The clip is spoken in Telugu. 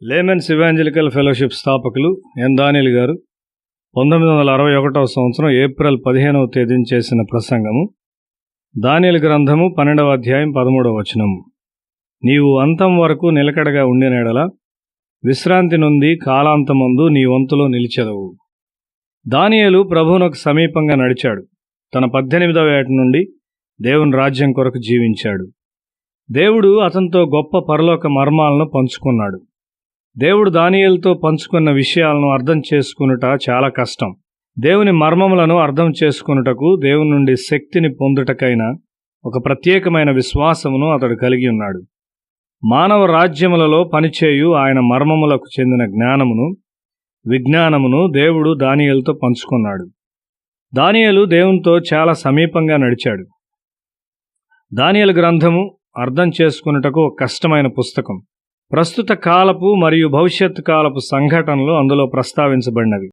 లేమెన్స్ ఇవాంజలికల్ ఫెలోషిప్ స్థాపకులు ఎన్ దానియేలు గారు 1961వ సంవత్సరం ఏప్రిల్ 15వ తేదీన చేసిన ప్రసంగము. దానియేలు గ్రంథము 12వ అధ్యాయం 13వ వచనము. నీవు అంతం వరకు నిలకడగా ఉండిన యెడల విశ్రాంతి నొంది కాలాంతమందు నీ వంతులో నిలిచెదవు. దానియేలు ప్రభువునకు సమీపంగా నడిచాడు. తన 18వ ఏట నుండి దేవుని రాజ్యం కొరకు జీవించాడు. దేవుడు అతనితో గొప్ప పరలోక మర్మాలను పంచుకున్నాడు. దేవుడు దానియేలుతో పంచుకున్న విషయాలను అర్థం చేసుకునుట చాలా కష్టం. దేవుని మర్మములను అర్థం చేసుకునుటకు దేవుని నుండి శక్తిని పొందుటకైనా ఒక ప్రత్యేకమైన విశ్వాసమును అతడు కలిగి ఉన్నాడు. మానవ రాజ్యములలో పనిచేయు ఆయన మర్మములకు చెందిన విజ్ఞానమును దేవుడు దానియేలుతో పంచుకున్నాడు. దానియేలు దేవునితో చాలా సమీపంగా నడిచాడు. దానియేలు గ్రంథము అర్థం చేసుకున్నటకు ఒక కష్టమైన పుస్తకం. ప్రస్తుత కాలపు మరియు భవిష్యత్తు కాలపు సంఘటనలు అందులో ప్రస్తావించబడినవి.